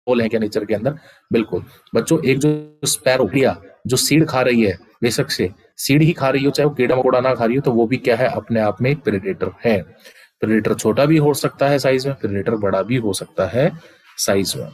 Role है क्या nature के अंदर? बिल्कुल। बच्चों एक जो स्पैरो जो सीड खा रही है, बेशक से सीड ही खा रही हो, चाहे वो कीड़ा मकोड़ा ना खा रही हो, तो वो भी क्या है? अपने आप में एक प्रेडेटर है। प्रेडेटर छोटा भी हो सकता है साइज में, प्रेडेटर बड़ा भी हो सकता है साइज में।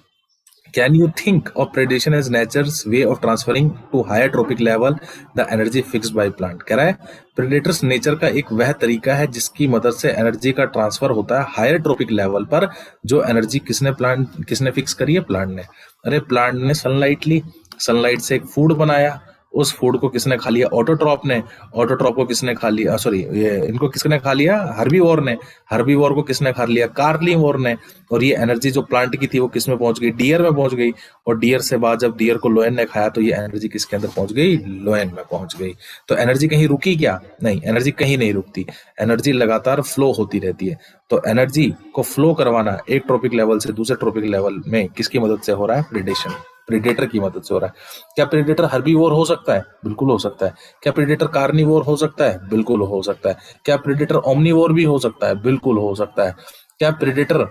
Can you think of predation as nature's way of transferring to higher trophic level the energy fixed by plant? कह रहा है प्रेडेटर्स नेचर का एक वह तरीका है जिसकी मदद से एनर्जी का ट्रांसफर होता है हायर ट्रोपिक लेवल पर। जो एनर्जी किसने फिक्स करी है? प्लांट ने। अरे प्लांट ने सनलाइट ली, सनलाइट से एक फूड बनाया, उस फूड को किसने खा लिया? ऑटोट्रॉप ने। ऑटोट्रॉप को किसने खा लिया? सॉरी, ये इनको किसने खा लिया? हर्बीवोर ने। हर्बीवोर को किसने खा लिया? कार्निवोर ने। और ये एनर्जी जो प्लांट की थी वो किस में पहुंच गई? डियर में पहुंच गई। और डियर से बाद जब डियर को लोयन ने खाया तो ये एनर्जी किसके अंदर पहुंच गई? लोयन में पहुंच गई। तो एनर्जी कहीं रुकी क्या? नहीं, एनर्जी कहीं नहीं रुकती, एनर्जी लगातार फ्लो होती रहती है। तो एनर्जी को फ्लो करवाना एक ट्रॉपिक लेवल से दूसरे ट्रॉपिक लेवल में किसकी मदद से हो रहा है? प्रेडेशन, प्रेडेटर की मदद से हो रहा है। क्या प्रेडेटर हर्बीवोर हो सकता है? बिल्कुल हो सकता है। क्या प्रेडेटर कार्निवोर हो सकता है? बिल्कुल हो सकता है। क्या प्रेडेटर ओमनीवोर भी हो सकता है? बिल्कुल हो सकता है। क्या प्रेडेटर,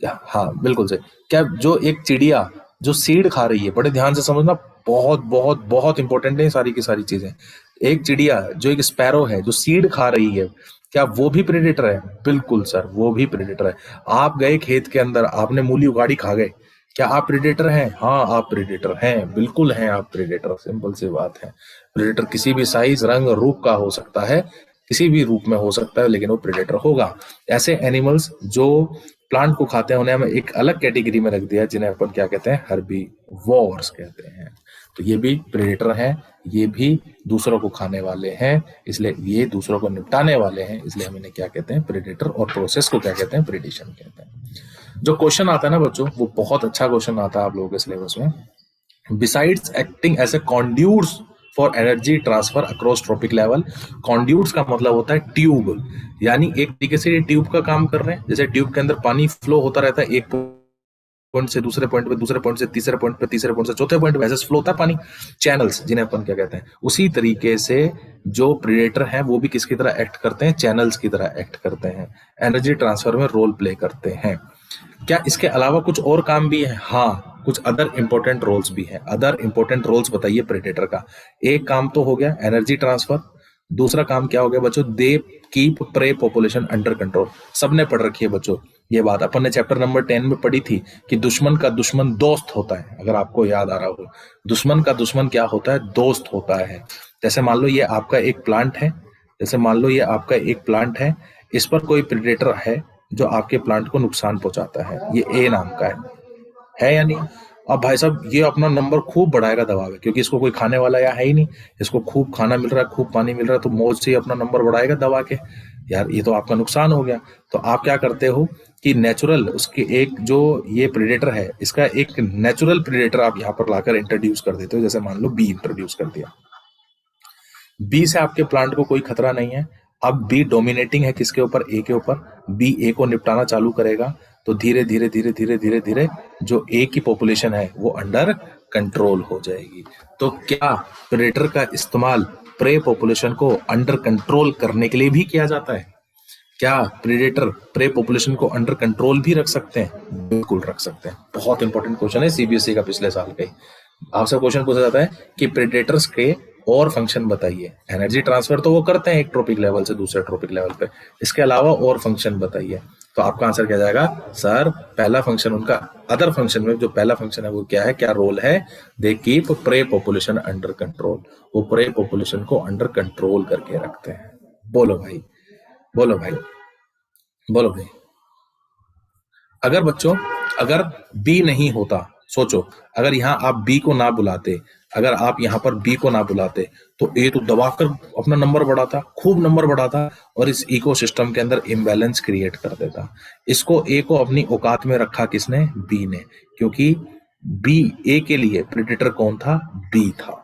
हाँ बिल्कुल से, क्या जो एक चिड़िया जो सीड खा रही है, बड़े ध्यान से समझना, बहुत बहुत बहुत इंपॉर्टेंट है सारी की सारी चीजें। एक चिड़िया जो एक स्पैरो है जो सीड खा रही है, क्या वो भी प्रेडेटर है? बिल्कुल सर, वो भी प्रेडेटर है। आप गए खेत के अंदर, आपने मूली उगाड़ी, खा गए, क्या आप प्रेडेटर हैं? हाँ आप प्रेडेटर हैं, बिल्कुल हैं आप प्रेडेटर, सिंपल सी बात है। प्रेडेटर किसी भी साइज, रंग, रूप का हो सकता है, किसी भी रूप में हो सकता है, लेकिन वो प्रेडेटर होगा। ऐसे एनिमल्स जो प्लांट को खाते हैं उन्हें हमें एक अलग कैटेगरी में रख दिया, जिन्हें अपन क्या कहते हैं? हर्बीवोर्स कहते हैं। तो ये भी प्रेडेटर हैं, ये भी दूसरों को खाने वाले हैं, इसलिए ये दूसरों को निपटाने वाले हैं, इसलिए हम इन्हें क्या कहते हैं? प्रेडेटर। और प्रोसेस को क्या कहते हैं? प्रेडेशन कहते हैं। जो क्वेश्चन आता है ना बच्चों, वो बहुत अच्छा क्वेश्चन आता है आप लोगों के सिलेबस में। Besides acting as a conduits for energy transfer across trophic level. Conduits का मतलब होता है ट्यूब, यानी एक तरीके से ये ट्यूब का काम कर रहे हैं। जैसे ट्यूब के अंदर पानी फ्लो होता रहता है, एक पॉइंट से दूसरे पॉइंट पे, दूसरे पॉइंट से तीसरे पॉइंट पे, तीसरे पॉइंट से चौथे पॉइंट पे, ऐसे फ्लो होता है पानी, चैनल्स जिन्हें अपन क्या कहते हैं। उसी तरीके से जो प्रेडेटर हैं वो भी किसकी तरह एक्ट करते हैं? चैनल्स की तरह एक्ट करते हैं, एनर्जी ट्रांसफर में रोल प्ले करते हैं। क्या इसके अलावा कुछ और काम भी है? हाँ, कुछ अदर इंपॉर्टेंट रोल्स भी हैं। अदर इंपॉर्टेंट रोल्स बताइए प्रेडेटर का। एक काम तो हो गया एनर्जी ट्रांसफर, दूसरा काम क्या हो गया बच्चों? दे keep prey population under control. सबने पढ़ रखी है बच्चों ये बात, अपन ने चैप्टर नंबर 10 में पढ़ी थी कि दुश्मन का दुश्मन दोस्त होता है, अगर आपको याद आ रहा हो। दुश्मन का दुश्मन क्या होता है? दोस्त होता है। जैसे मान लो ये आपका एक प्लांट है, जैसे मान लो ये आपका एक प्लांट है, इस पर कोई प्रेडेटर है जो आपके प्लांट को नुकसान पहुंचाता है, ये ए नाम का है या नहीं? अब भाई साहब ये अपना नंबर खूब बढ़ाएगा दबा के, क्योंकि इसको कोई खाने वाला या है ही नहीं, इसको खूब खाना मिल रहा है, खूब पानी मिल रहा है, तो मौज से ही अपना नंबर बढ़ाएगा दबा के। यार ये तो आपका नुकसान हो गया। तो आप क्या करते हो कि नेचुरल उसके एक जो ये प्रेडेटर है, इसका एक नेचुरल प्रेडेटर आप यहाँ पर लाकर इंट्रोड्यूस कर देते हो। जैसे मान लो बी इंट्रोड्यूस कर दिया, बी से आपके प्लांट को कोई खतरा नहीं है। अब बी डोमिनेटिंग है किसके ऊपर? ए के ऊपर। बी ए को निपटाना चालू करेगा, तो धीरे धीरे धीरे धीरे धीरे धीरे जो ए की पॉपुलेशन है वो अंडर कंट्रोल हो जाएगी। तो क्या प्रेडेटर का इस्तेमाल प्रे पॉपुलेशन को अंडर कंट्रोल करने के लिए भी किया जाता है? क्या प्रेडेटर प्रे पॉपुलेशन को अंडर कंट्रोल भी रख सकते हैं? बिल्कुल रख सकते हैं। बहुत इंपॉर्टेंट क्वेश्चन है, सीबीएसई का पिछले साल का ही। आपसे क्वेश्चन पूछा जाता है कि प्रेडेटर्स के और फंक्शन बताइए। एनर्जी ट्रांसफर तो वो करते हैं एक ट्रॉपिक लेवल से दूसरे ट्रॉपिक लेवल पे, इसके अलावा और फंक्शन बताइए। तो आपका आंसर क्या जाएगा? सर पहला फंक्शन उनका, अदर फंक्शन में जो पहला फंक्शन है वो क्या है, क्या रोल है? दे keep prey population under control. वो प्रे पॉपुलेशन को अंडर कंट्रोल करके रखते हैं। बोलो भाई, बोलो भाई, बोलो भाई। अगर बच्चों, अगर बी नहीं होता, सोचो, अगर यहाँ आप बी को ना बुलाते, अगर आप यहाँ पर बी को ना बुलाते, तो ए तो दबाकर अपना नंबर बढ़ाता, खूब नंबर बढ़ाता, और इस इकोसिस्टम के अंदर इम्बैलेंस क्रिएट कर देता। इसको ए को अपनी औकात में रखा किसने? बी ने, क्योंकि बी, ए के लिए प्रेडेटर कौन था? बी था।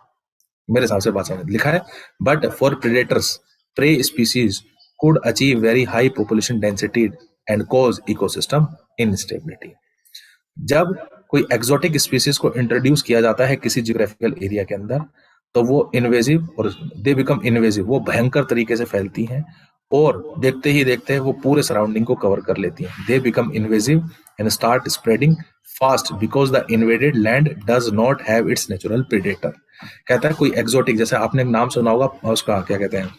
मेरे हिसाब से बात समझ लिखा है। But for predators prey species could achieve very high population density and cause ecosystem instability. जब कोई एक्सोटिक स्पीसीज को इंट्रोड्यूस किया जाता है किसी जियोग्राफिकल एरिया के अंदर, तो वो इन्वेजिव और दे बिकम इन्वेजिव, वो भयंकर तरीके से फैलती हैं और देखते ही देखते वो पूरे सराउंडिंग को कवर कर लेती हैं। They become invasive and start spreading fast because the invaded land does not have it's natural predator. कहता है कोई एक्सोटिक, जैसे आपने नाम सुना होगा उसका, क्या कहते हैं,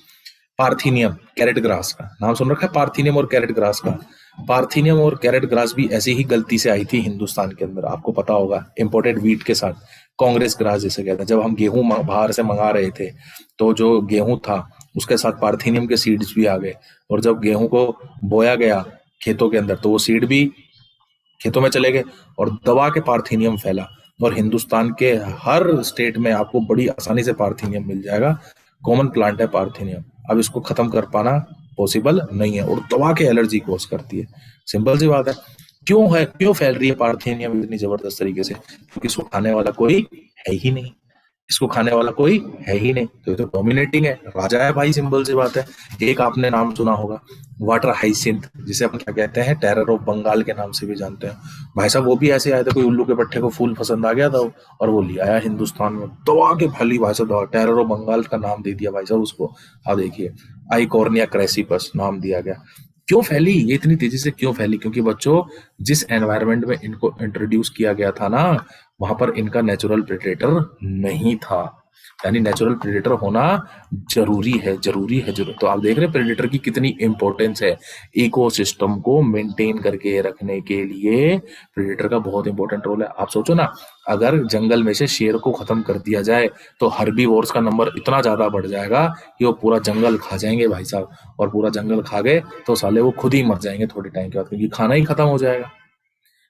पार्थिनियम कैरेट ग्रास का नाम सुन रखा है, पार्थिनियम और कैरेट ग्रास का। पार्थिनियम और कैरेट ग्रास भी ऐसी ही गलती से आई थी हिंदुस्तान के अंदर, आपको पता होगा, इंपोर्टेड वीट के साथ, कांग्रेस ग्रास जिसे कहते हैं। जब हम गेहूं बाहर से मंगा रहे थे तो जो गेहूं था उसके साथ पार्थिनियम के सीड्स भी आ गए, और जब गेहूं को बोया गया खेतों के अंदर तो वो सीड भी खेतों में चले गए और दबा के पार्थिनियम फैला। और हिंदुस्तान के हर स्टेट में आपको बड़ी आसानी से पार्थिनियम मिल जाएगा, कॉमन प्लांट है पार्थिनियम। अब इसको खत्म कर पाना पॉसिबल नहीं है और दवा के एलर्जी कोज करती है। सिंपल सी बात है। क्यों फैल रही है पार्थिनियम इतनी जबरदस्त तरीके से? क्योंकि इसको खाने वाला कोई है ही नहीं, इसको खाने वाला कोई है ही नहीं, तो ये तो डोमिनेटिंग है, राजा है भाई, सिंपल सी बात है। एक आपने नाम सुना होगा वाटर हाइसिंथ, जिसे अपन क्या कहते हैं, टेरर ऑफ बंगाल के नाम से भी जानते हैं। भाई साहब वो भी ऐसे आए थे, कोई उल्लू के पट्टे को फूल पसंद आ गया था और वो ले आया हिंदुस्तान में, दवा के फैली भाई साहब, दवा, टेरर ऑफ बंगाल का नाम दे दिया भाई साहब उसको। आप देखिए, आइकॉर्निया क्रेसिपस नाम दिया गया। क्यों फैली ये इतनी तेजी से, क्यों फैली? क्योंकि बच्चों जिस एनवायरनमेंट में इनको इंट्रोड्यूस किया गया था ना, वहां पर इनका नेचुरल प्रेडेटर नहीं था। यानी नेचुरल प्रेडेटर होना जरूरी है, जरूरी है, जरूर। तो आप देख रहे हैं प्रेडेटर की कितनी इंपॉर्टेंस है। इकोसिस्टम को मेंटेन करके रखने के लिए प्रेडेटर का बहुत इंपॉर्टेंट रोल है। आप सोचो ना, अगर जंगल में से शेर को खत्म कर दिया जाए तो हर्बीवोर्स का नंबर इतना ज्यादा बढ़ जाएगा कि वो पूरा जंगल खा जाएंगे भाई साहब, और पूरा जंगल खा गए तो साले वो खुद ही मर जाएंगे थोड़े टाइम के बाद, क्योंकि खाना ही खत्म हो जाएगा,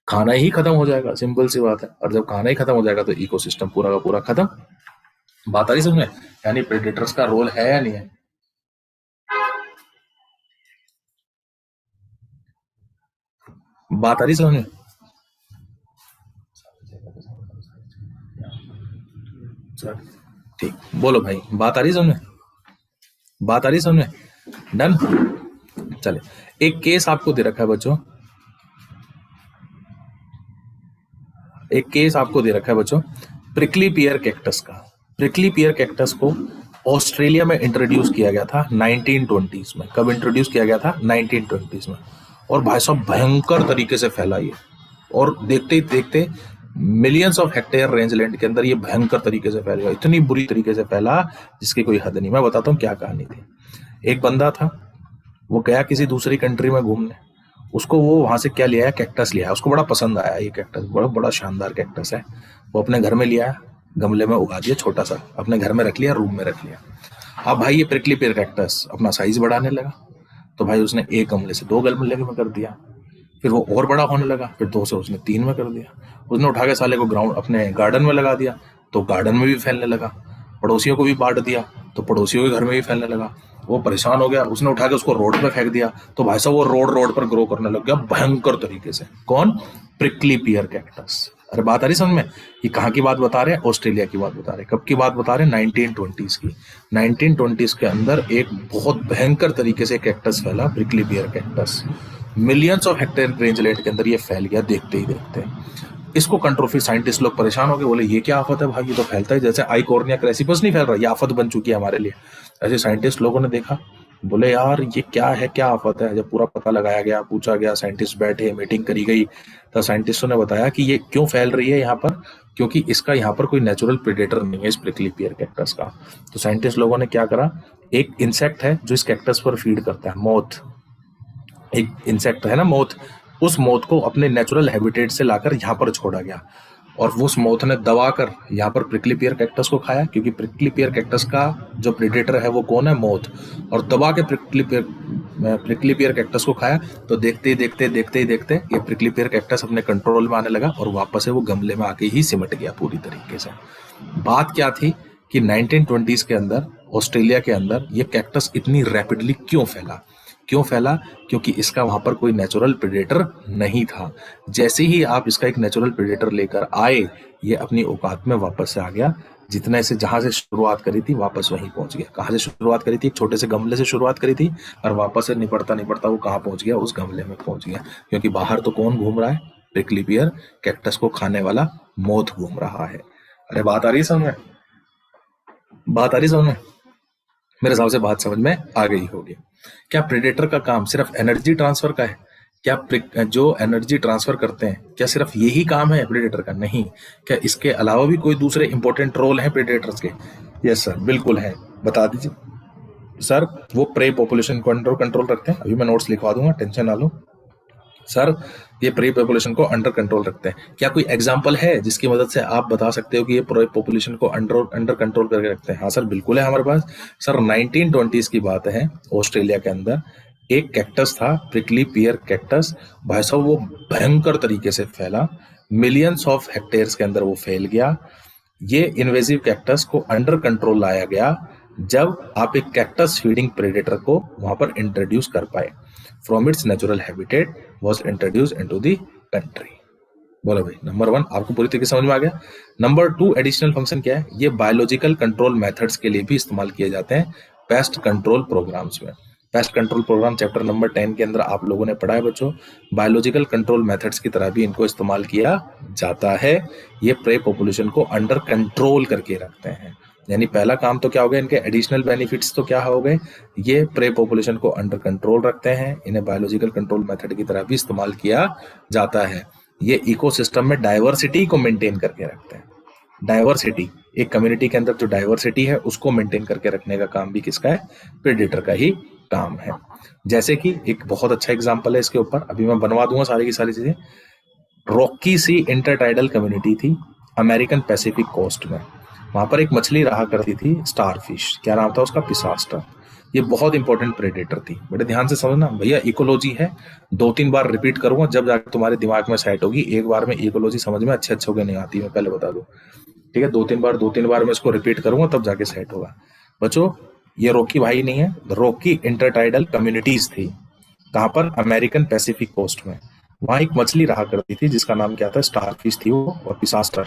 खाना ही खत्म हो जाएगा, सिंपल सी बात है। और जब खाना ही खत्म हो जाएगा तो इकोसिस्टम पूरा का पूरा खत्म। बात आ रही समझ में? यानी प्रेडेटर्स का रोल है या नहीं है? बात आ रही समझ में? चल, ठीक, बोलो भाई, बात आ रही समझ में? बात आ रही समझ में? डन। चले, एक केस आपको दे रखा है बच्चों, एक केस आपको दे रखा है बच्चों, प्रिकली पियर कैक्टस का। प्रिकली पियर कैक्टस को ऑस्ट्रेलिया में इंट्रोड्यूस किया गया था 1920s में। कब इंट्रोड्यूस किया गया था? 1920s में। और भाई साहब भयंकर तरीके से फैला ये, और देखते ही देखते millions of hectare range land के अंदर ये भयंकर तरीके से फैल गया, इतनी बुरी तरीके से फैला जिसकी कोई हद नहीं। मैं बताता हूँ क्या कहानी थी। एक बंदा था, वो गया किसी दूसरी कंट्री में घूमने, उसको वो वहां से क्या लिया है, कैक्टस लिया है, उसको बड़ा पसंद आया ये कैक्टस, बड़ा बड़ा शानदार कैक्टस है। वो अपने घर में लिया, गमले में उगा दिया, छोटा सा अपने घर में रख लिया, रूम में रख लिया। अब भाई ये प्रिकली पेयर कैक्टस अपना साइज बढ़ाने लगा, तो भाई उसने एक गमले से दो गमले में कर दिया, फिर वो और बड़ा होने लगा, फिर दो से उसने तीन में कर दिया। उसने उठा के साले को ग्राउंड अपने गार्डन में लगा दिया, तो गार्डन में भी फैलने लगा। पड़ोसियों को भी बांट दिया, तो पड़ोसियों के घर में भी फैलने लगा। वो परेशान हो गया, उसने उठा के उसको रोड पे फेंक दिया, तो भाई साहब वो रोड पर ग्रो करने लग गया भयंकर तरीके से। कौन? प्रिकली पियर कैक्टस। अरे बात आ रही समझ में? ये कहाँ की बात बता रहे हैं? ऑस्ट्रेलिया की बात बता रहे हैं। कब की बात बता रहे हैं? 1920s की। 1920s के अंदर एक बहुत भयंकर तरीके से कैक्टस फैला, prickly peer cactus. Millions of hectare range land के अंदर ये फैल गया देखते ही देखते। इसको कंट्रोल, फिर साइंटिस्ट लोग परेशान हो गए, बोले ये क्या आफत है भाई, ये तो फैलता है जैसे आइकॉर्निया क्रेसिपस नहीं फैल रहा, ये आफत बन चुकी है हमारे लिए। ऐसे साइंटिस्ट लोगों ने देखा, बोले यार ये क्या है, क्या आफत है। जब पूरा पता लगाया गया, पूछा गया, साइंटिस्ट बैठे, मीटिंग करी गई, तो साइंटिस्टों ने बताया कि ये क्यों फैल रही है यहाँ पर, क्योंकि इसका यहाँ पर कोई नेचुरल प्रेडेटर नहीं है इस प्रिकली पियर कैक्टस का। तो साइंटिस्ट लोगों ने क्या करा, एक इंसेक्ट है जो इस कैक्टस पर फीड करता है, मोथ, एक इंसेक्ट है ना मोथ, उस मोथ को अपने नेचुरल हैबिटेट से लाकर यहाँ पर छोड़ा गया, और उस मोथ ने दबा कर यहाँ पर प्रिकली पियर कैक्टस को खाया, क्योंकि प्रिकली पियर कैक्टस का जो प्रेडेटर है वो कौन है? मोथ। और दबा के प्रिकली पियर कैक्टस को खाया, तो देखते ही देखते ये प्रिकली पियर कैक्टस अपने कंट्रोल में आने लगा और वापस से वो गमले में आके ही सिमट गया पूरी तरीके से। बात क्या थी कि 1920s के अंदर ऑस्ट्रेलिया के अंदर ये कैक्टस इतनी रैपिडली क्यों फैला? क्यों फैला? क्योंकि इसका वहां पर कोई नेचुरल प्रेडेटर नहीं था। जैसे ही आप इसका एक नेचुरल प्रेडेटर लेकर आए, ये अपनी औकात में वापस से आ गया। जितने से जहां से शुरुआत करी थी वापस वहीं पहुंच गया। कहां से शुरुआत करी थी? एक छोटे से गमले से शुरुआत करी थी, और वापस से निपटता निपटता वो कहां पहुंच गया? उस गमले में पहुंच गया। क्योंकि बाहर तो कौन घूम रहा है? प्रिकली पियर कैक्टस को खाने वाला मोथ घूम रहा है। अरे बात आ रही है समझ में? बात आ रही समझ में? मेरे हिसाब से बात समझ में आ गई होगी। क्या प्रेडेटर का काम सिर्फ एनर्जी ट्रांसफर का है? क्या जो एनर्जी ट्रांसफर करते हैं क्या सिर्फ यही काम है प्रेडेटर का? नहीं। क्या इसके अलावा भी कोई दूसरे इंपॉर्टेंट रोल हैं प्रेडेटर्स के? यस सर, बिल्कुल है। बता दीजिए सर। वो प्रे पॉपुलेशन को अंडर कंट्रोल रखते हैं। अभी मैं नोट्स लिखवा दूंगा, टेंशन ना लो सर। ये प्रे पॉपुलेशन को अंडर कंट्रोल रखते हैं। क्या कोई एग्जांपल है जिसकी मदद से आप बता सकते हो कि ये प्रे पॉपुलेशन को अंडर कंट्रोल करके रखते हैं? हाँ सर, बिल्कुल है हमारे पास। सर 1920s की बात है, ऑस्ट्रेलिया के अंदर एक कैक्टस था, प्रिकली पियर कैक्टस। भाई साहब वो भयंकर तरीके से फैला, मिलियंस ऑफ हेक्टेयर्स के अंदर वो फैल गया। ये इन्वेजिव कैक्टस को अंडर कंट्रोल लाया गया जब आप एक कैक्टस फीडिंग प्रेडेटर को वहां पर इंट्रोड्यूस कर पाए। From its natural habitat was introduce into the country. बोलो भाई, नंबर 1 आपको पूरी तरीके से समझ में आ गया। नंबर 2 एडिशनल फंक्शन क्या है? ये बायोलॉजिकल कंट्रोल मेथड्स के लिए भी इस्तेमाल किए जाते हैं पेस्ट कंट्रोल प्रोग्राम्स में। Pest control program chapter number 10 के अंदर आप लोगों ने पढ़ा है बच्चों। बायोलॉजिकल कंट्रोल मेथड्स की तरह भी इनको इस्तेमाल किया जाता है। ये प्रे पॉपुलेशन को अंडर कंट्रोल करके रखते हैं। यानी पहला काम तो क्या हो गया, इनके एडिशनल बेनिफिट्स तो क्या हो गए? ये प्रे पॉपुलेशन को अंडर कंट्रोल रखते हैं, इन्हें बायोलॉजिकल कंट्रोल मेथड की तरह भी इस्तेमाल किया जाता है। ये इकोसिस्टम में डाइवर्सिटी को मेंटेन करके रखते हैं। डाइवर्सिटी, एक कम्युनिटी के अंदर जो डाइवर्सिटी है उसको मेंटेन करके रखने का काम भी किसका है? प्रेडेटर का ही काम है। जैसे कि एक बहुत अच्छा एग्जांपल है इसके ऊपर, अभी मैं बनवा दूंगा सारी की सारी चीजें। रॉकी सी इंटरटाइडल कम्युनिटी थी अमेरिकन पैसिफिक कोस्ट में। वहां पर एक मछली रहा करती थी, स्टारफिश। क्या नाम था उसका? पिसास्टर। ये बहुत इंपॉर्टेंट प्रेडेटर थी। बड़े ध्यान से समझना भैया, इकोलॉजी है, 2-3 बार रिपीट करूंगा जब जाकर तुम्हारे दिमाग में सेट होगी। एक बार में इकोलॉजी समझ में अच्छे होकर नहीं आती, मैं पहले बता दूं, ठीक है? 2-3 बार मैं इसको रिपीट करूंगा तब जाके सेट होगा। बच्चों ये रॉकी भाई नहीं है, रॉकी इंटरटाइडल कम्युनिटीज थी। कहां पर? अमेरिकन पैसिफिक कोस्ट में। वहां एक मछली रहा करती थी जिसका नाम क्या था? स्टारफिश थी वो, और पिसास्टर।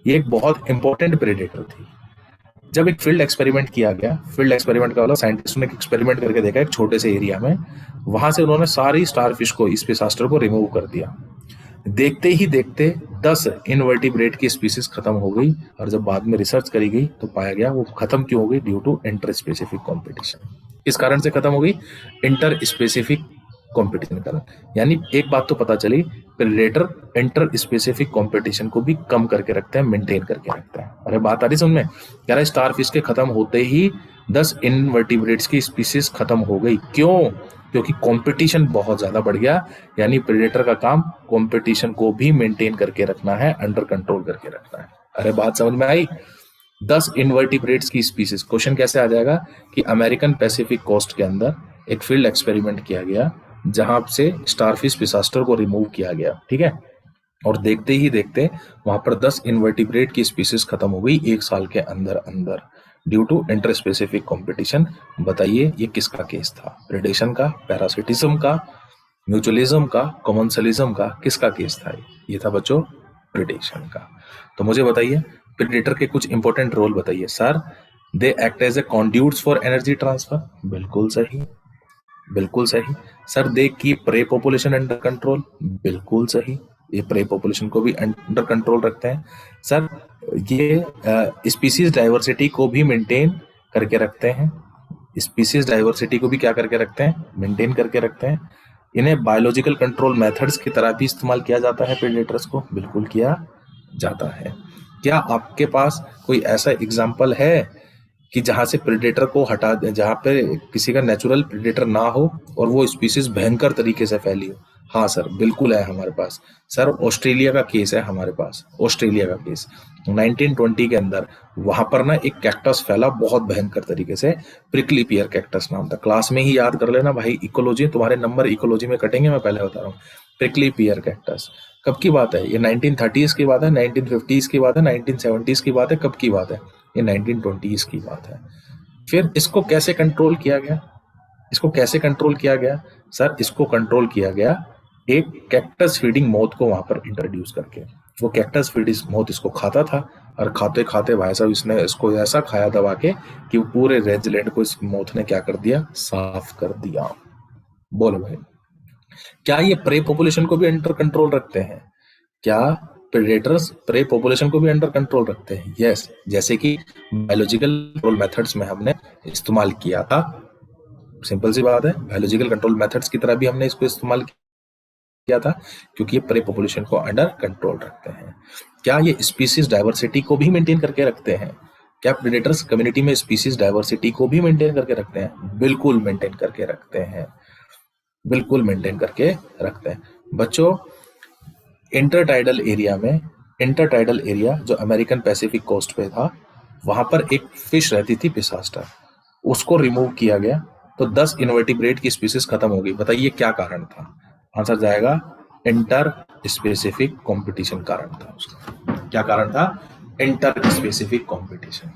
ये एक बहुत इंपॉर्टेंट प्रेडेटर थी। जब एक फील्ड एक्सपेरिमेंट किया गया, फील्ड एक्सपेरिमेंट का मतलब साइंटिस्टों ने एक एक्सपेरिमेंट करके देखा एक छोटे से एरिया में, वहां से उन्होंने सारी स्टारफिश को, इस पिसास्टर को रिमूव कर दिया। देखते ही देखते 10 इनवर्टिब्रेट की स्पीसीज खत्म हो गई। और जब बाद में रिसर्च करी गई तो पाया गया वो खत्म क्यों हो गई? Due to interspecific competition. इस कारण से खत्म हो गई, इंटर स्पेसिफिक कॉम्पिटिशन के कारण। यानी एक बात तो पता चली, प्रेडेटर इंटर स्पेसिफिक कॉम्पिटिशन को भी कम करके रखते हैं, मेंटेन करके रखते हैं। अरे बात आ रही समझ में? कह रहा स्टारफिश के खत्म होते ही 10 इनवर्टिब्रेट्स की स्पीसीज खत्म हो गई। क्यों? क्योंकि कंपटीशन बहुत ज्यादा बढ़ गया। यानी प्रेडेटर का काम कंपटीशन को भी मेंटेन करके रखना है, अंडर कंट्रोल करके रखना है। अरे बात समझ में आई? 10 इनवर्टिब्रेट्स की स्पीसीज। क्वेश्चन कैसे आ जाएगा कि अमेरिकन पैसिफिक कोस्ट के अंदर एक फील्ड एक्सपेरिमेंट किया गया जहां से स्टारफिश पिसास्टर को रिमूव किया गया, ठीक है? और देखते ही देखते वहां पर 10 इनवर्टिब्रेट की स्पीसीज खत्म हो गई 1 साल के अंदर अंदर, due to interspecific competition. बताइए ये किसका केस था? प्रेडेशन का, पैरासिटिज्म का, म्यूचुअलिज्म का, कॉमन्सलिज्म का? किसका केस था? ये था बच्चों प्रेडेशन का। तो मुझे बताइए प्रेडेटर के कुछ इंपॉर्टेंट रोल बताइए। Sir they act as a conduits for energy transfer. बिल्कुल सही, बिल्कुल सही। Sir they keep prey population under control. बिल्कुल सही, ये प्रे पॉपुलेशन को भी अंडर कंट्रोल रखते हैं। सर ये स्पीसीज डाइवर्सिटी को भी मेंटेन करके रखते हैं। स्पीसीज डाइवर्सिटी को भी क्या करके रखते हैं? मेंटेन करके रखते हैं। इन्हें बायोलॉजिकल कंट्रोल मेथड्स की तरह भी इस्तेमाल किया जाता है प्रेडेटर्स को। बिल्कुल किया जाता है। क्या आपके पास कोई ऐसा एग्जाम्पल है कि जहां से प्रेडेटर को हटा दे, जहां पे किसी का नेचुरल प्रेडेटर ना हो और वो स्पीसीज भयंकर तरीके से फैली हो? हाँ सर, बिल्कुल है हमारे पास। सर ऑस्ट्रेलिया का केस है हमारे पास, ऑस्ट्रेलिया का केस 1920 के अंदर। वहां पर ना एक कैक्टस फैला बहुत भयंकर तरीके से, प्रिकली पियर कैक्टस नाम था। क्लास में ही याद कर लेना भाई, इकोलॉजी तुम्हारे नंबर इकोलॉजी में कटेंगे, मैं पहले बता रहा हूँ। प्रिकली पियर कैक्टस कब की बात है? ये 1930s की बात है, 1950s की बात है, 1970s की बात है? कब की बात है? ये 1920s की बात है। फिर इसको कैसे कंट्रोल किया गया? इसको कैसे कंट्रोल किया गया? सर इसको कंट्रोल किया गया एक कैक्टस फीडिंग मोथ को वहां पर इंट्रोड्यूस करके। वो कैक्टस फीडिंग मोथ इसको खाता था, और खाते खाते भाई साहब इसने इसको ऐसा खाया दबा के कि वो पूरे रेंजलैंड को इस मोथ ने क्या कर दिया? साफ कर दिया। बोलो भाई, क्या ये प्रे पॉपुलेशन को भी अंडर कंट्रोल रखते हैं? क्या प्रेडेटर्स प्रे पॉपुलेशन को भी अंडर कंट्रोल रखते हैं। यस, जैसे कि बायोलॉजिकल कंट्रोल मेथड्स में हमने इस्तेमाल किया था। सिंपल सी बात है, बायोलॉजिकल कंट्रोल मेथड्स की तरह भी हमने इसको इस्तेमाल किया था, क्योंकि ये प्रे पॉपुलेशन को अंडर कंट्रोल रखते हैं। क्या ये स्पीसीज डाइवर्सिटी को भी मेंटेन करके रखते हैं? क्या प्रेडेटर्स कम्युनिटी में स्पीसीज डाइवर्सिटी को भी मेंटेन करके रखते हैं? बिल्कुल मेंटेन करके रखते हैं, बिल्कुल मेंटेन करके रखते हैं। बच्चों, इंटरटाइडल एरिया जो अमेरिकन पैसिफिक कोस्ट पे था, वहां पर एक फिश रहती थी पिसास्टर, उसको रिमूव किया गया तो 10 इनवर्टिब्रेट की स्पीसीज खत्म हो गई। बताइए क्या कारण था? आंसर जाएगा इंटर स्पेसिफिक कंपटीशन कारण था उसका। क्या कारण था? Inter specific competition.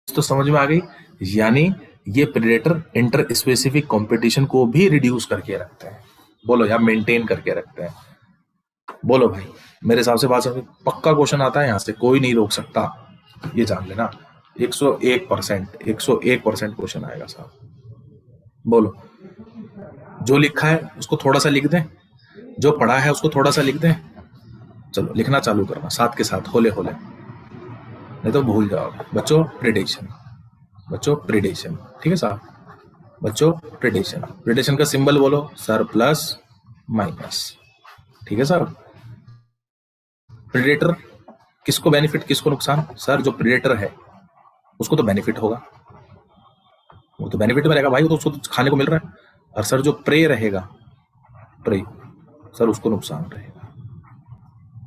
तो समझ में आ गई? यानी ये प्रेडेटर इंटर स्पेसिफिक कंपटीशन को भी रिड्यूस करके रखते हैं। बोलो, या मेंटेन करके रखते हैं। बोलो भाई, मेरे हिसाब से बात समझ। पक्का क्वेश्चन आता है यहां से, कोई नहीं रोक सकता, ये जान लेना। 101% क्वेश्चन आएगा साहब। बोलो, जो लिखा है उसको थोड़ा सा लिख दें, जो पढ़ा है उसको थोड़ा सा लिख दें। चलो लिखना चालू करना साथ के साथ, होले होले, नहीं तो भूल जाओगे। बच्चों प्रेडेशन, बच्चों प्रेडेशन, ठीक है साहब? बच्चों प्रेडेशन, प्रेडेशन का सिंबल बोलो सर, प्लस माइनस, ठीक है साहब? प्रेडेटर किसको बेनिफिट, किसको नुकसान? सर जो प्रेडेटर है उसको तो बेनिफिट होगा, वो तो बेनिफिट में रहेगा भाई, वो तो उसको तो खाने को मिल रहा है। और सर जो प्रे रहेगा, प्रे, सर उसको नुकसान रहेगा।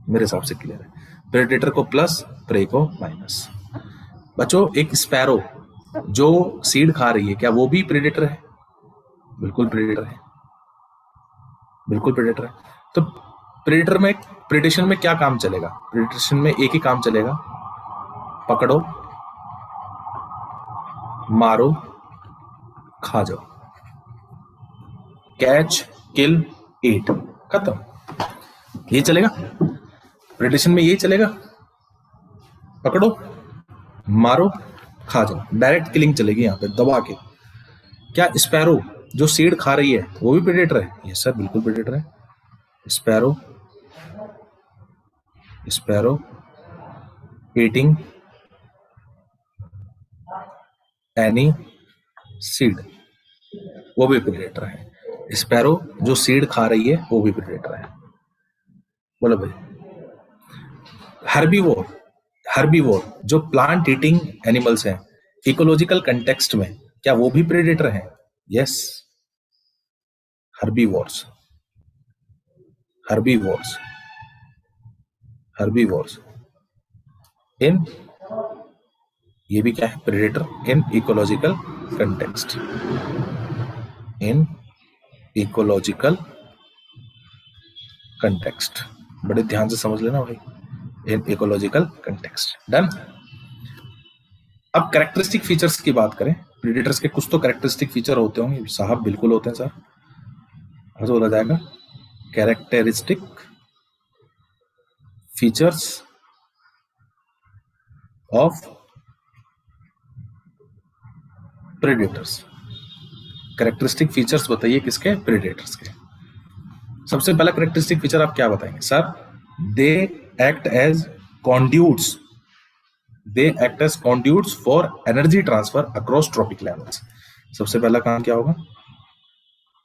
मेरे हिसाब से क्लियर है। प्रेडेटर को प्लस, प्रे को माइनस। बच्चों, एक स्पैरो जो सीड खा रही है, क्या वो भी प्रेडेटर है? बिल्कुल प्रेडेटर है, बिल्कुल प्रेडेटर है। तो प्रेडेटर में, प्रेडेशन में क्या काम चलेगा? प्रेडेशन में एक ही काम चलेगा, पकड़ो, मारो, खा जाओ। कैच, किल, ईट, खत्म। ये चलेगा प्रेडेशन में, यही चलेगा, पकड़ो, मारो, खा जाओ। डायरेक्ट किलिंग चलेगी यहाँ पे, दबा के। क्या स्पैरो जो सीड खा रही है वो भी प्रेडेटर है? यस सर, बिल्कुल प्रेडेटर है। Sparrow, sparrow eating any seed, वो भी प्रेडेटर है। स्पैरो जो सीड खा रही है वो भी प्रेडेटर है। बोलो भाई। हर्बीवोर, हर्बीवोर जो प्लांट ईटिंग एनिमल्स हैं, इकोलॉजिकल कंटेक्स्ट में क्या वो भी प्रेडेटर हैं? यस, हर्बीवोर्स, हर्बीवोर्स, हर्बीवोर्स इन, ये भी क्या है? प्रेडेटर इन इकोलॉजिकल कंटेक्स्ट, इन इकोलॉजिकल कंटेक्स्ट। बड़े ध्यान से समझ लेना भाई, इन इकोलॉजिकल कंटेक्स्ट। डन। अब कैरेक्टरिस्टिक फीचर्स की बात करें। प्रेडेटर्स के कुछ तो कैरेक्टरिस्टिक फीचर होते होंगे साहब, बिल्कुल होते हैं सर। ऐसा बोला जाएगा, characteristic features of predators. Characteristic features बताइए किसके? प्रेडेटर्स के। सबसे पहला कैरेक्टरिस्टिक फीचर आप क्या बताएंगे? Sir they act as conduits, they act as conduits for energy transfer across trophic levels. सबसे पहला काम क्या होगा?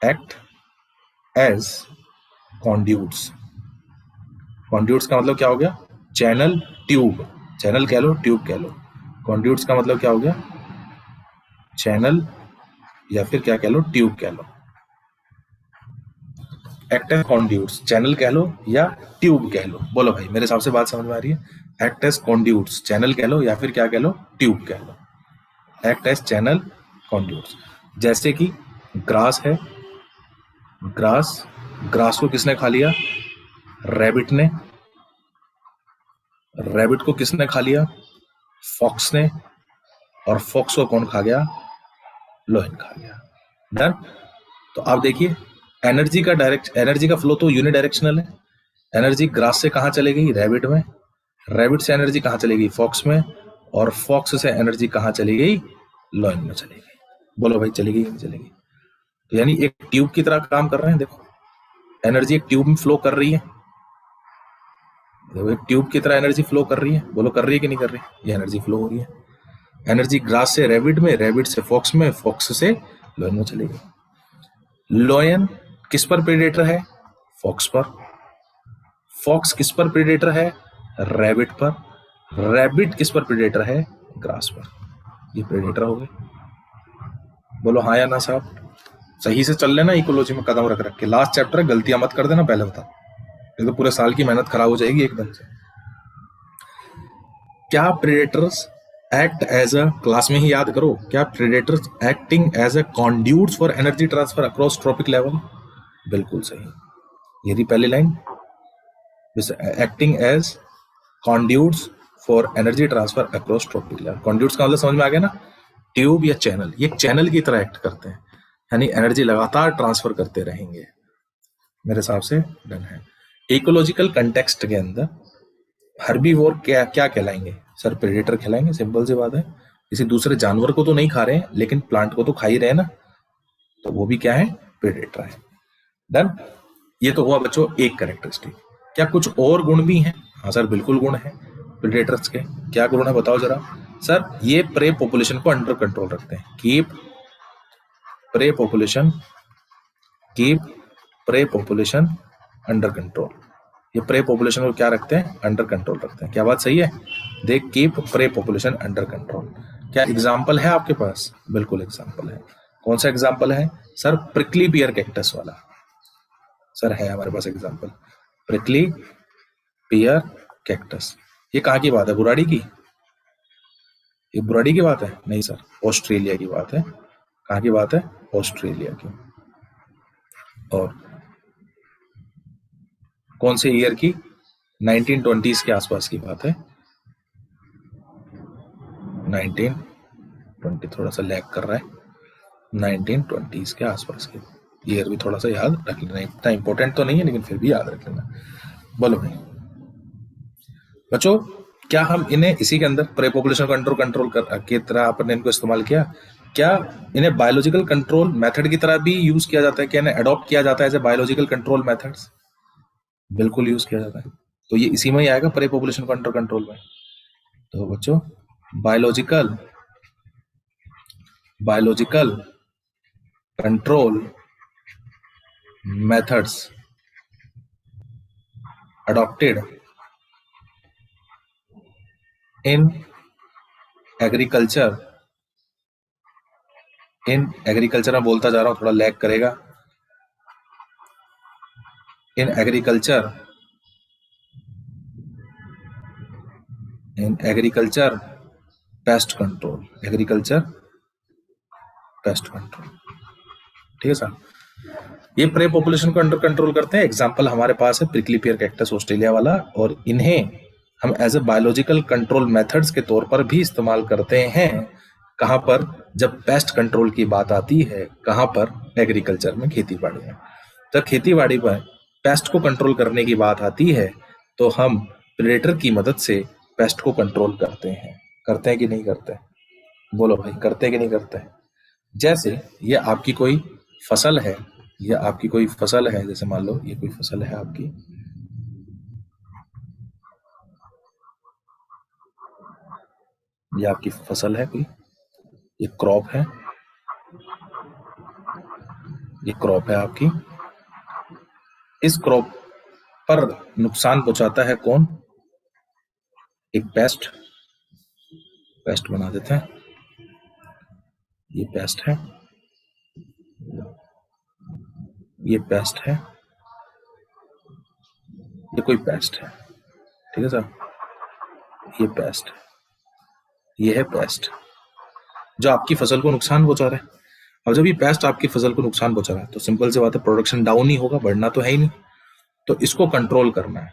Act as कॉन्ड्यूट्स। कॉन्ड्यूट्स का मतलब क्या हो गया? चैनल, ट्यूब, चैनल कह लो, ट्यूब कह लो। कॉन्ड्यूट्स का मतलब क्या हो गया? चैनल या फिर क्या कह लो, ट्यूब कह लो। एक्ट एज कॉन्ड्यूट्स, चैनल कह लो या ट्यूब कह लो। बोलो भाई, मेरे हिसाब से बात समझ में आ रही है? एक्ट एज कॉन्ड्यूट्स, चैनल कह लो या फिर क्या कह लो, ट्यूब कह लो। Act as channel, conduits. जैसे कि ग्रास है, ग्रास, ग्रास को किसने खा लिया? रैबिट ने। रैबिट को किसने खा लिया? फॉक्स ने। और फॉक्स को कौन खा गया? लोयन खा गया। डन। तो आप देखिए, एनर्जी का फ्लो तो यूनिडायरेक्शनल है। एनर्जी ग्रास से कहां चले गई? रैबिट में। रैबिट से एनर्जी कहां चली गई? फॉक्स में। और फॉक्स से एनर्जी कहां चली गई? लोयन में चली गई। बोलो भाई, चली गई? नहीं चली गई? तो यानी एक ट्यूब की तरह काम कर रहे हैं। देखो, एनर्जी एक ट्यूब में फ्लो कर रही है, देखो एक ट्यूब की तरह एनर्जी फ्लो कर रही है, बोलो कर रही है कि नहीं कर रही? ये एनर्जी फ्लो हो रही है। एनर्जी ग्रास से रैबिट में, रैबिट से फॉक्स में, फॉक्स से लोयन में चली गई। लोयन किस पर प्रेडेटर है? फॉक्स पर। फॉक्स किस पर प्रेडेटर है? रैबिट पर। रैबिट किस पर प्रेडेटर है? ग्रास पर। ये प्रेडेटर हो गए। बोलो हाँ या ना साहब? सही से चल लेना इकोलॉजी में कदम रख रख के। लास्ट चैप्टर है, गलतियां मत कर देना पहले बता, नहीं तो पूरे साल की मेहनत खराब हो जाएगी एकदम से। क्या predators act as a, class में ही याद करो, क्या predators acting as a conduits for energy transfer across trophic level? बिल्कुल सही। ये रही पहली line, acting as conduits for energy transfer across trophic level. Conduits का मतलब समझ में आ गया ना? ट्यूब या चैनल, ये चैनल की तरह एक्ट करते हैं, यानी एनर्जी लगातार ट्रांसफर करते रहेंगे। मेरे हिसाब से डन है। इकोलॉजिकल कंटेक्स्ट के अंदर हर्बीवोर क्या क्या कहलाएंगे? सर प्रेडेटर कहलाएंगे, सिंपल सी बात है। किसी दूसरे जानवर को तो नहीं खा रहे हैं, लेकिन प्लांट को तो खा ही रहे हैं ना, तो वो भी क्या है? प्रेडेटर है। डन। ये तो हुआ बच्चों एक कैरेक्टरिस्टिक। क्या कुछ और गुण भी हैं? हाँ सर बिल्कुल गुण है प्रेडेटर्स के। क्या गुण है बताओ जरा? सर ये प्रे पॉपुलेशन को अंडर कंट्रोल रखते हैं। Keep prey population, keep prey population under control. ये प्रे पॉपुलेशन को क्या रखते हैं? अंडर कंट्रोल रखते हैं। क्या बात सही है? दे keep prey population under control. क्या एग्जाम्पल है आपके पास? बिल्कुल एग्जाम्पल है। कौन सा एग्जाम्पल है? सर प्रिकली पियर कैक्टस वाला। सर है हमारे पास एग्जाम्पल, प्रिकली पियर कैक्टस। ये कहाँ की बात है? बुराड़ी की? ये बुराड़ी की बात है? नहीं सर, ऑस्ट्रेलिया की बात है। कहाँ की बात है? ऑस्ट्रेलिया की। और कौन से ईयर की? 1920s के आसपास की बात है। 1920, थोड़ा सा लैग कर रहा है। 1920s के आसपास की ईयर भी थोड़ा सा याद रख लेना, इतना इंपॉर्टेंट तो नहीं है लेकिन फिर भी याद रख लेना। बोलो भाई बच्चों, क्या हम इन्हें इसी के अंदर प्रे पॉपुलेशन कंट्रोल की तरह आपने इनको इस्तेमाल किया? क्या इन्हें बायोलॉजिकल कंट्रोल मेथड की तरह भी यूज किया जाता है? क्या इन्हें अडॉप्ट किया जाता है as a biological control methods? बिल्कुल यूज किया जाता है। तो ये इसी में ही आएगा प्रे पॉपुलेशन कंट्रोल में। तो बच्चों biological control methods adopted in agriculture, में बोलता जा रहा हूं, थोड़ा लैग करेगा। इन एग्रीकल्चर पेस्ट कंट्रोल, ठीक है सर। ये प्रे पॉपुलेशन को अंडर कंट्रोल करते हैं। एग्जाम्पल हमारे पास है प्रिकली पियर कैक्टस ऑस्ट्रेलिया वाला, और इन्हें हम as a biological control methods के तौर पर भी इस्तेमाल करते हैं। कहां पर? जब पेस्ट कंट्रोल की बात आती है। कहां पर? एग्रीकल्चर में, खेती बाड़ी में। जब खेती बाड़ी पर पेस्ट को कंट्रोल करने की बात आती है तो हम प्रेडेटर की मदद से पेस्ट को कंट्रोल करते हैं कि नहीं करते? बोलो भाई, करते हैं कि नहीं करते? जैसे ये आपकी कोई फसल है, जैसे मान लो ये कोई फसल है आपकी, ये आपकी फसल है कोई, ये क्रॉप है, ये क्रॉप है आपकी। इस क्रॉप पर नुकसान पहुंचाता है कौन? एक पेस्ट बना देते हैं। ये पेस्ट है, ये पेस्ट है, ये कोई पेस्ट है, ठीक है सर। ये पेस्ट है, ये है पेस्ट जो आपकी फसल को नुकसान पहुंचा रहा है। अब जब ये पेस्ट आपकी फसल को नुकसान पहुंचा रहा है तो सिंपल सी बात है, प्रोडक्शन डाउन ही होगा, बढ़ना तो है ही नहीं। तो इसको कंट्रोल करना है।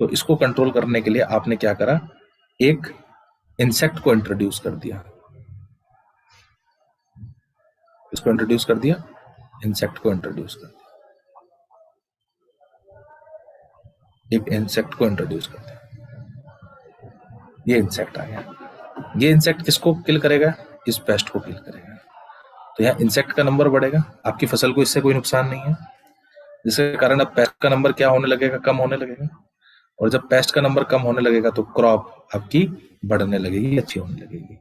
तो इसको कंट्रोल करने के लिए आपने क्या करा? एक इंसेक्ट को इंट्रोड्यूस कर दिया। इसको इंट्रोड्यूस कर दिया, इंसेक्ट को इंट्रोड्यूस कर दिया, एक इंसेक्ट को इंट्रोड्यूस कर दिया। ये इंसेक्ट आ गया। ये इंसेक्ट किसको किल करेगा? इस पेस्ट को किल करेगा। तो यहाँ इंसेक्ट का नंबर बढ़ेगा, आपकी फसल को इससे कोई नुकसान नहीं है, जिसके कारण अब पेस्ट का नंबर क्या होने लगेगा? कम होने लगेगा। और जब पेस्ट का नंबर कम होने लगेगा तो क्रॉप आपकी बढ़ने लगेगी, अच्छी होने लगेगी।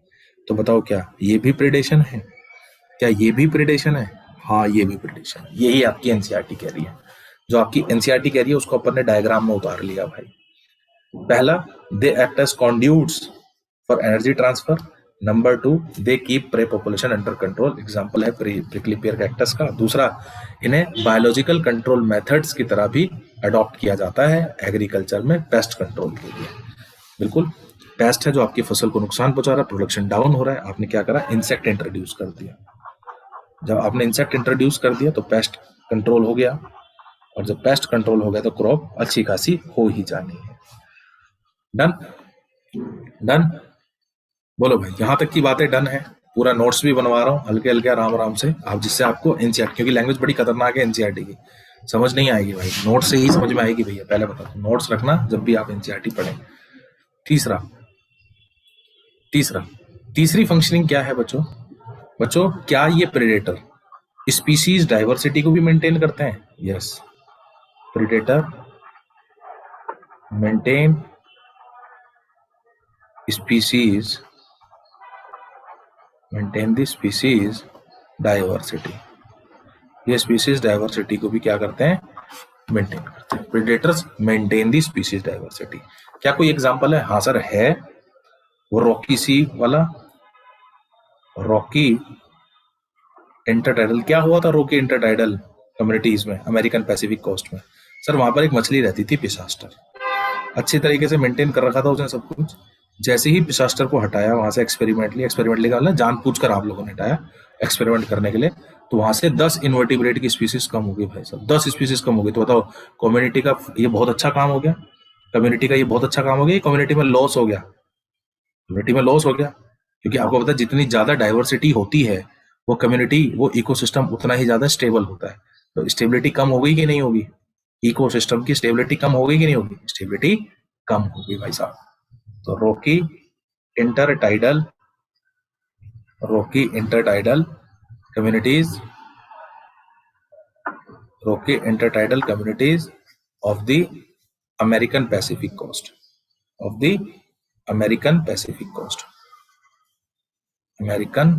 तो बताओ क्या ये भी प्रेडेशन है? क्या ये भी प्रेडेशन है? हाँ, ये भी प्रेडेशन है। यही आपकी एनसीईआरटी कह रही है। जो आपकी एनसीईआरटी कह रही है उसको अपन ने डायग्राम में उतार लिया भाई। पहला, they act as conduits for energy transfer. Number 2, they keep prey population under control. Example है प्रिकली पेयर कैक्टस का। दूसरा, इन्हें बायोलॉजिकल कंट्रोल मेथड्स की तरह भी अडॉप्ट किया जाता है एग्रीकल्चर में पेस्ट कंट्रोल के लिए। बिल्कुल, पेस्ट है जो आपकी फसल को नुकसान पहुंचा रहा है, प्रोडक्शन डाउन हो रहा है, आपने क्या करा, इंसेक्ट इंट्रोड्यूस कर दिया। जब आपने इंसेक्ट इंट्रोड्यूस कर दिया तो पेस्ट कंट्रोल हो गया, और जब पेस्ट कंट्रोल हो गया तो क्रॉप अच्छी खासी हो ही जानी है। डन? डन? बोलो भाई, यहां तक की बातें डन है। पूरा नोट्स भी बनवा रहा हूँ हल्के हल्के आराम आराम से, आप जिससे आपको एनसीईआरटी, क्योंकि लैंग्वेज बड़ी खतरनाक है एनसीईआरटी की, समझ नहीं आएगी भाई, नोट्स से ही समझ में आएगी भैया, पहले बता दो। नोट्स रखना जब भी आप एनसीईआरटी पढ़ें। तीसरी फंक्शनिंग क्या है बच्चों? बच्चों, क्या ये प्रेडेटर स्पीसीज डाइवर्सिटी को भी मेंटेन करते हैं? Yes, predator maintain species, maintain the species diversity. ये स्पीसीज डाइवर्सिटी को भी क्या करते हैं? मेंटेन करते हैं। Predators maintain the species diversity. क्या कोई एग्जांपल है? हाँ सर है, वो रॉकी सी वाला, रॉकी इंटरटाइडल। क्या हुआ था रॉकी इंटरटाइडल कम्युनिटीज में अमेरिकन पैसिफिक कोस्ट में? सर वहां पर एक मछली रहती थी पिसास्टर, अच्छी तरीके से मेंटेन कर रखा था उसने सब कुछ। जैसे ही पिसास्टर को हटाया वहां से एक्सपेरिमेंटली का मतलब जानबूझकर आप लोगों ने हटाया एक्सपेरिमेंट करने के लिए, तो वहां से 10 इन्वर्टिब्रेट की स्पीसीज कम हो गई भाई साहब, 10 स्पीसीज कम हो गई। तो बताओ, कम्युनिटी का ये बहुत अच्छा काम हो गया, कम्युनिटी का ये बहुत अच्छा काम हो गया, कम्युनिटी में लॉस हो गया, कम्युनिटी में लॉस हो गया। क्योंकि आपको पता है जितनी ज्यादा डाइवर्सिटी होती है वो कम्युनिटी, वो इकोसिस्टम उतना ही ज्यादा स्टेबल होता है। तो स्टेबिलिटी कम हो गई कि नहीं होगी? इकोसिस्टम की स्टेबिलिटी कम हो गई कि नहीं होगी? स्टेबिलिटी कम हो गई भाई साहब। तो Rocky intertidal communities, rocky intertidal communities of the American Pacific coast, of the American Pacific coast, American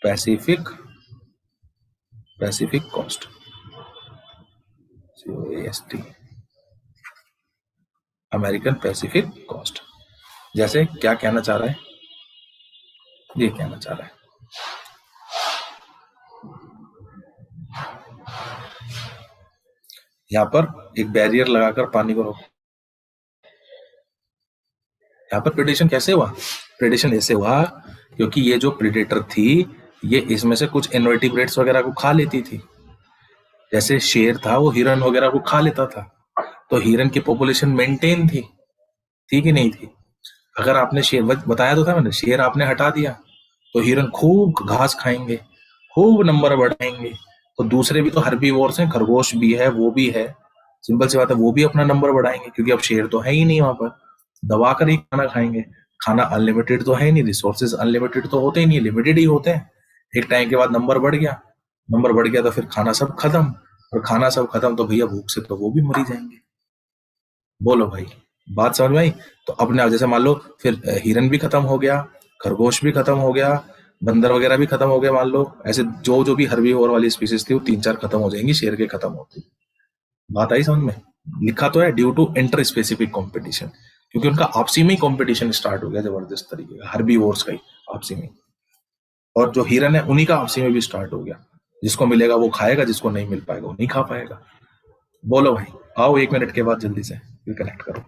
Pacific coast, COAST, American Pacific coast. जैसे क्या कहना चाह रहा है? ये कहना चाह रहा है यहाँ पर एक बैरियर लगाकर पानी को रोको। यहाँ पर प्रेडेशन कैसे हुआ? प्रेडेशन ऐसे हुआ क्योंकि ये जो प्रेडेटर थी ये इसमें से कुछ इनवर्टिब्रेट्स वगैरह को खा लेती थी। जैसे शेर था वो हिरन वगैरह को खा लेता था, तो हिरन की पॉपुलेशन मेंटेन थी कि नहीं थी? अगर आपने शेर, बताया तो था मैंने, शेर आपने हटा दिया तो हिरन खूब घास खाएंगे, खूब नंबर बढ़ाएंगे। तो दूसरे भी तो हर्बीवोर्स हैं, खरगोश भी है, वो भी है, सिंपल सी बात है, वो भी अपना नंबर बढ़ाएंगे क्योंकि अब शेर तो है ही नहीं वहां पर, दबा कर ही खाना खाएंगे। खाना अनलिमिटेड तो है नहीं, रिसोर्सेज अनलिमिटेड तो होते ही नहीं, लिमिटेड ही होते हैं। एक टाइम के बाद नंबर बढ़ गया तो फिर खाना सब खत्म, और खाना सब खत्म तो भैया भूख से तो वो भी मरी जाएंगे। बोलो भाई, बात समझ में आई? तो अपने जैसे मान लो फिर हिरन भी खत्म हो गया, खरगोश भी खत्म हो गया, बंदर वगैरह भी खत्म हो गया, मान लो ऐसे जो भी हर्बीवोर वाली स्पीसीज थी वो 3-4 खत्म हो जाएंगी शेर के खत्म होते। बात आई समझ में? लिखा तो है due to interspecific competition, क्योंकि उनका आपसी में ही कॉम्पिटिशन स्टार्ट हो गया जबरदस्त तरीके का, हर्बीवोर्स का ही आपसी में, और जो हिरन है उन्हीं का आपसी में भी स्टार्ट हो गया। जिसको मिलेगा वो खाएगा, जिसको नहीं मिल पाएगा वो नहीं खा पाएगा। बोलो भाई, आओ 1 मिनट के बाद जल्दी से फिर कनेक्ट करो।